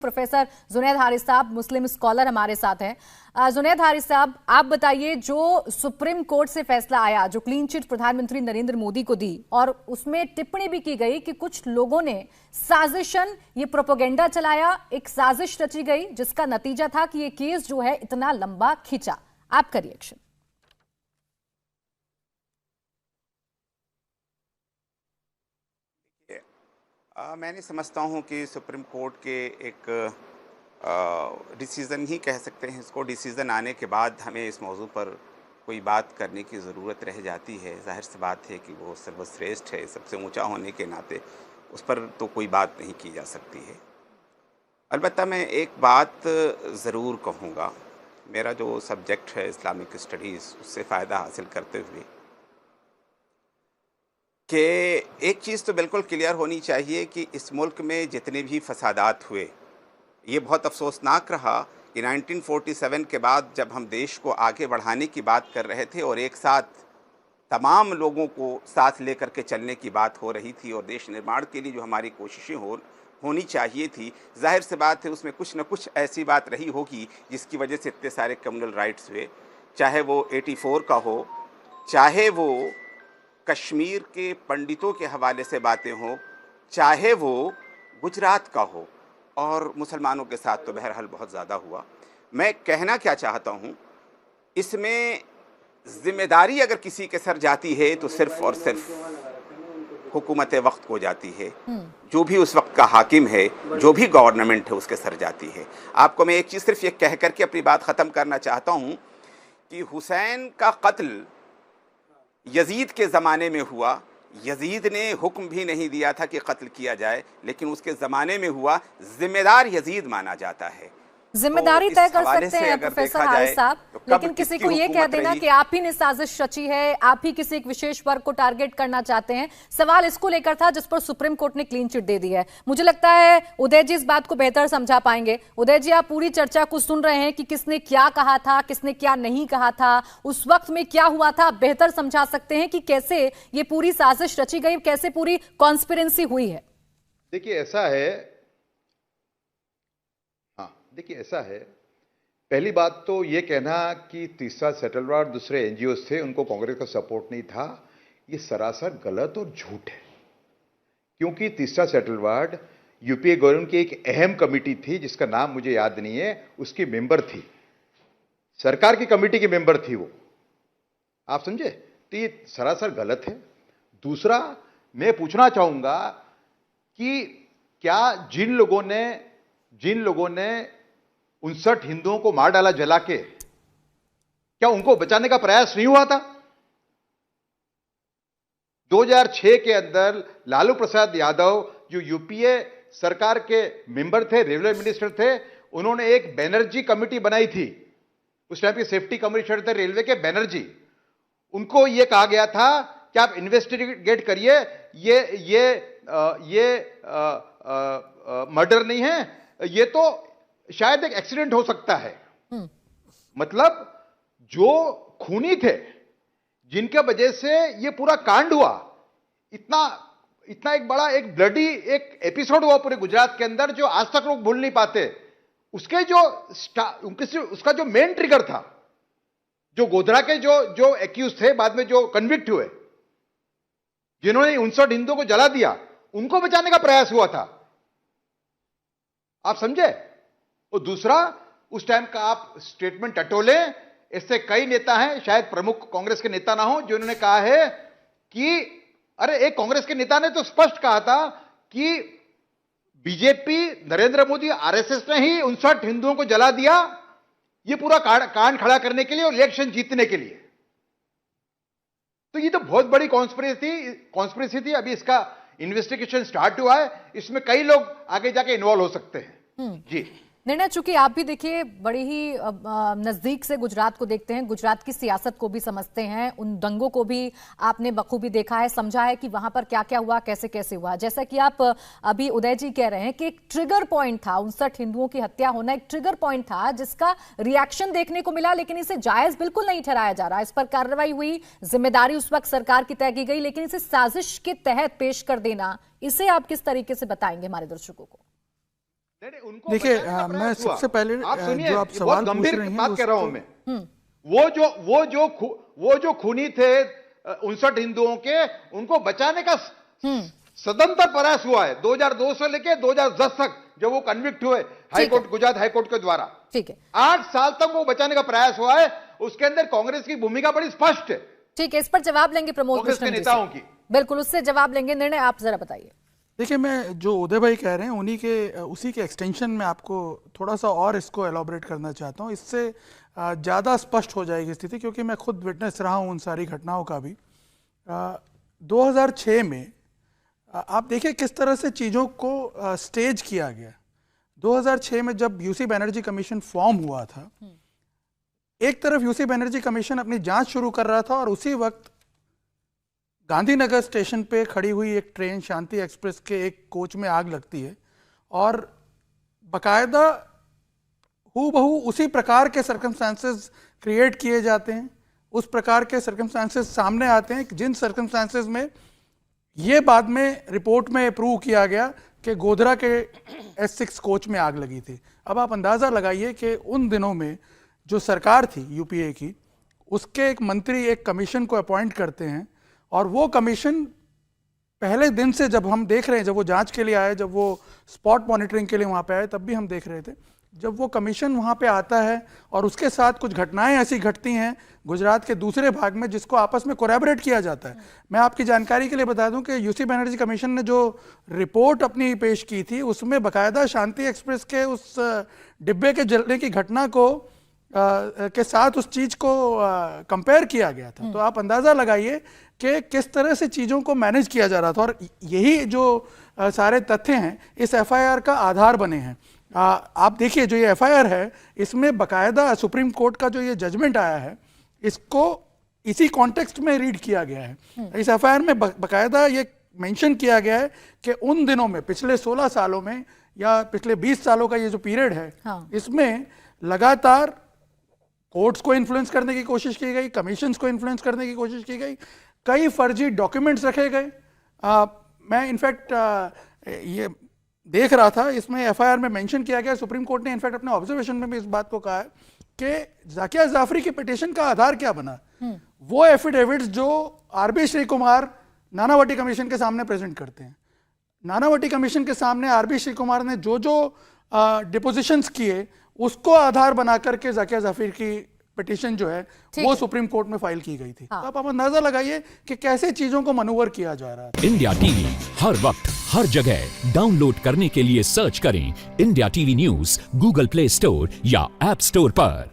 Professor Junaid Haris साहब मुस्लिम scholar हमारे साथ हैं। जुनैद हारिस साहब, आप बताइए, जो सुप्रीम कोर्ट से फैसला आया, जो क्लीन चिट प्रधानमंत्री नरेंद्र मोदी को दी और उसमें टिप्पणी भी की गई कि कुछ लोगों ने साजिशन, ये प्रोपेगेंडा चलाया, एक साजिश रची गई जिसका नतीजा था कि ये केस जो है इतना लंबा खिंचा। आपका रिएक्शन? मैं नहीं समझता हूं कि सुप्रीम कोर्ट के एक डिसीज़न ही कह सकते हैं इसको, डिसीज़न आने के बाद हमें इस मौजू पर कोई बात करने की ज़रूरत रह जाती है। जाहिर सी बात है कि वो सर्वश्रेष्ठ है, सबसे ऊंचा होने के नाते उस पर तो कोई बात नहीं की जा सकती है। अलबत्ता मैं एक बात ज़रूर कहूँगा, मेरा जो सब्जेक्ट है इस्लामिक स्टडीज़, उससे फ़ायदा हासिल करते हुए कि एक चीज़ तो बिल्कुल क्लियर होनी चाहिए कि इस मुल्क में जितने भी फसादात हुए, ये बहुत अफसोसनाक रहा कि 1947 के बाद जब हम देश को आगे बढ़ाने की बात कर रहे थे और एक साथ तमाम लोगों को साथ लेकर के चलने की बात हो रही थी और देश निर्माण के लिए जो हमारी कोशिशें होनी चाहिए थी, जाहिर सी बात है उसमें कुछ न कुछ ऐसी बात रही होगी जिसकी वजह से इतने सारे कम्युनल राइट्स हुए, चाहे वो 84 का हो, चाहे वो कश्मीर के पंडितों के हवाले से बातें हों, चाहे वो गुजरात का हो, और मुसलमानों के साथ तो बहरहाल बहुत ज़्यादा हुआ। मैं कहना क्या चाहता हूँ, इसमें ज़िम्मेदारी अगर किसी के सर जाती है तो सिर्फ़ और सिर्फ हुकूमत वक्त को जाती है, जो भी उस वक्त का हाकिम है, जो भी गवर्नमेंट है उसके सर जाती है। आपको मैं एक चीज़ सिर्फ ये कह करके अपनी बात ख़त्म करना चाहता हूँ कि हुसैन का कत्ल यजीद के ज़माने में हुआ, यजीद ने हुक्म भी नहीं दिया था कि कत्ल किया जाए, लेकिन उसके ज़माने में हुआ, जिम्मेदार यजीद माना जाता है। जिम्मेदारी तय कर सकते हैं प्रोफेसर हारिस साहब, लेकिन किसी को ये कह देना कि आप ही ने साजिश रची है, आप ही किसी एक विशेष वर्ग को टारगेट करना चाहते हैं, सवाल इसको लेकर था जिस पर सुप्रीम कोर्ट ने क्लीन चिट दे दी है। मुझे लगता है उदय जी इस बात को बेहतर समझा पाएंगे। उदय जी, आप पूरी चर्चा को सुन रहे हैं कि किसने क्या कहा था, किसने क्या नहीं कहा था, उस वक्त में क्या हुआ था, आप बेहतर समझा सकते हैं कि कैसे ये पूरी साजिश रची गई, कैसे पूरी कॉन्स्पिरेंसी हुई है। देखिए ऐसा है, पहली बात तो ये कहना कि तीसरा सेटलवार दूसरे एनजीओ थे, उनको कांग्रेस का सपोर्ट नहीं था, ये सरासर गलत और झूठ है। क्योंकि तीसरा सेटलवार यूपीए गवर्नमेंट की एक अहम कमेटी थी जिसका नाम मुझे याद नहीं है, उसकी मेंबर थी, सरकार की कमेटी की मेंबर थी वो, आप समझे? तो ये सरासर गलत है। दूसरा, मैं पूछना चाहूंगा कि क्या जिन लोगों ने 59 हिंदुओं को मार डाला जला के, क्या उनको बचाने का प्रयास नहीं हुआ था? 2006 के अंदर लालू प्रसाद यादव, जो यूपीए सरकार के मेंबर थे, रेलवे मिनिस्टर थे, उन्होंने एक बैनर्जी कमेटी बनाई थी, उस टाइम के सेफ्टी कमिश्नर थे रेलवे के बैनर्जी। उनको यह कहा गया था कि आप इन्वेस्टिगेट करिए, ये मर्डर नहीं है, ये तो शायद एक एक्सीडेंट हो सकता है। मतलब जो खूनी थे, जिनके वजह से ये पूरा कांड हुआ, इतना एक बड़ा एक ब्लडी एक एपिसोड हुआ पूरे गुजरात के अंदर, जो आज तक लोग भूल नहीं पाते। उसका जो मेन ट्रिगर था, जो गोधरा के जो एक्यूज थे, बाद में जो कन्विक्ट हुए, जिन्होंने 59 हिंदुओं को जला दिया, उनको बचाने का प्रयास हुआ था, आप समझे? और दूसरा, उस टाइम का आप स्टेटमेंट टटोले, इससे कई नेता हैं, शायद प्रमुख कांग्रेस के नेता ना हो, जिन्होंने कहा है कि अरे, एक कांग्रेस के नेता ने तो स्पष्ट कहा था कि बीजेपी, नरेंद्र मोदी, आरएसएस ने ही 59 हिंदुओं को जला दिया, ये पूरा कांड खड़ा करने के लिए और इलेक्शन जीतने के लिए। तो ये तो बहुत बड़ी कॉन्स्पिरेसी थी। अभी इसका इन्वेस्टिगेशन स्टार्ट हुआ है, इसमें कई लोग आगे जाके इन्वॉल्व हो सकते हैं। जी, निर्णय, चूंकि आप भी देखिए बड़ी ही नजदीक से गुजरात को देखते हैं, गुजरात की सियासत को भी समझते हैं, उन दंगों को भी आपने बखूबी देखा है, समझा है कि वहां पर क्या क्या हुआ, कैसे कैसे हुआ। जैसा कि आप अभी उदय जी कह रहे हैं कि एक ट्रिगर पॉइंट था, 59 हिंदुओं की हत्या होना एक ट्रिगर पॉइंट था जिसका रिएक्शन देखने को मिला, लेकिन इसे जायज बिल्कुल नहीं ठहराया जा रहा। इस पर कार्रवाई हुई, जिम्मेदारी उस वक्त सरकार की तय की गई, लेकिन इसे साजिश के तहत पेश कर देना, इसे आप किस तरीके से बताएंगे हमारे दर्शकों को? देखिए मैं सबसे पहले जो आप सवाल पूछ रहे हैं बात कर रहा हूं मैं, वो जो खूनी थे 59 हिंदुओं के, उनको बचाने का सदंतर प्रयास हुआ है 2002 से लेके 2010 तक, जब वो कन्विक्ट हुए हाईकोर्ट, गुजरात हाईकोर्ट के द्वारा। ठीक है, 8 साल तक वो बचाने का प्रयास हुआ है। उसके अंदर कांग्रेस की भूमिका बड़ी स्पष्ट है। ठीक है, इस पर जवाब लेंगे प्रमोद कांग्रेस के नेताओं की, बिल्कुल उससे जवाब लेंगे। निर्णय आप जरा बताइए। देखिए, मैं जो उदय भाई कह रहे हैं उसी के एक्सटेंशन में आपको थोड़ा सा और इसको एलॉबरेट करना चाहता हूँ। इससे ज़्यादा स्पष्ट हो जाएगी स्थिति, क्योंकि मैं खुद विटनेस रहा हूँ उन सारी घटनाओं का भी। 2006 में आप देखिए किस तरह से चीज़ों को स्टेज किया गया। 2006 में जब यूसी बनर्जी कमीशन फॉर्म हुआ था, एक तरफ यूसी बनर्जी कमीशन अपनी जांच शुरू कर रहा था और उसी वक्त गांधीनगर स्टेशन पे खड़ी हुई एक ट्रेन शांति एक्सप्रेस के एक कोच में आग लगती है और बकायदा हूबहू उसी प्रकार के सर्कमस्टांसेस क्रिएट किए जाते हैं, उस प्रकार के सर्कमस्टांसेस सामने आते हैं जिन सर्कमस्टांसेस में ये बाद में रिपोर्ट में प्रूव किया गया कि गोधरा के S6 कोच में आग लगी थी। अब आप अंदाज़ा लगाइए कि उन दिनों में जो सरकार थी यूपीए की, उसके एक मंत्री एक कमीशन को अपॉइंट करते हैं और वो कमीशन पहले दिन से जब हम देख रहे हैं, जब वो जांच के लिए आए, जब वो स्पॉट मॉनिटरिंग के लिए वहाँ पे आए, तब भी हम देख रहे थे, जब वो कमीशन वहाँ पे आता है और उसके साथ कुछ घटनाएं ऐसी घटती हैं गुजरात के दूसरे भाग में जिसको आपस में कोलैबोरेट किया जाता है। मैं आपकी जानकारी के लिए बता दूं कि यूसी बनर्जी कमीशन ने जो रिपोर्ट अपनी पेश की थी उसमें बाकायदा शांति एक्सप्रेस के उस डिब्बे के जलने की घटना को के साथ उस चीज़ को कंपेयर किया गया था। तो आप अंदाज़ा लगाइए कि किस तरह से चीज़ों को मैनेज किया जा रहा था और यही जो सारे तथ्य हैं इस एफआईआर का आधार बने हैं। आप देखिए जो ये एफआईआर है इसमें बकायदा सुप्रीम कोर्ट का जो ये जजमेंट आया है इसको इसी कॉन्टेक्स्ट में रीड किया गया है। इस एफआईआर में बकायदा ये मेंशन किया गया है कि उन दिनों में पिछले 16 सालों में या पिछले 20 सालों का ये जो पीरियड है, इसमें लगातार कोर्ट्स को इन्फ्लुएंस करने की कोशिश की गई, कमीशंस को इन्फ्लुएंस करने की कोशिश की गई, कई फर्जी डॉक्यूमेंट्स रखे गए। मैं इनफैक्ट ये देख रहा था, इसमें एफआईआर में मेंशन किया गया, सुप्रीम कोर्ट ने इनफैक्ट अपने ऑब्जर्वेशन में भी इस बात को कहा है कि जाकिया जाफरी की पिटीशन का आधार क्या बना। वो एफिडेविट्स जो आरबी श्री कुमार नानावटी कमीशन के सामने प्रेजेंट करते हैं, नानावटी कमीशन के सामने आरबी श्री कुमार ने जो जो डिपोजिशंस किए उसको आधार बना करके जाकिया जाफरी की पिटीशन जो है वो सुप्रीम कोर्ट में फाइल की गई थी। तो आप अंदाजा लगाइए कि कैसे चीजों को मनूवर किया जा रहा है। इंडिया टीवी हर वक्त हर जगह डाउनलोड करने के लिए सर्च करें India TV news Google play store या ऐप स्टोर पर।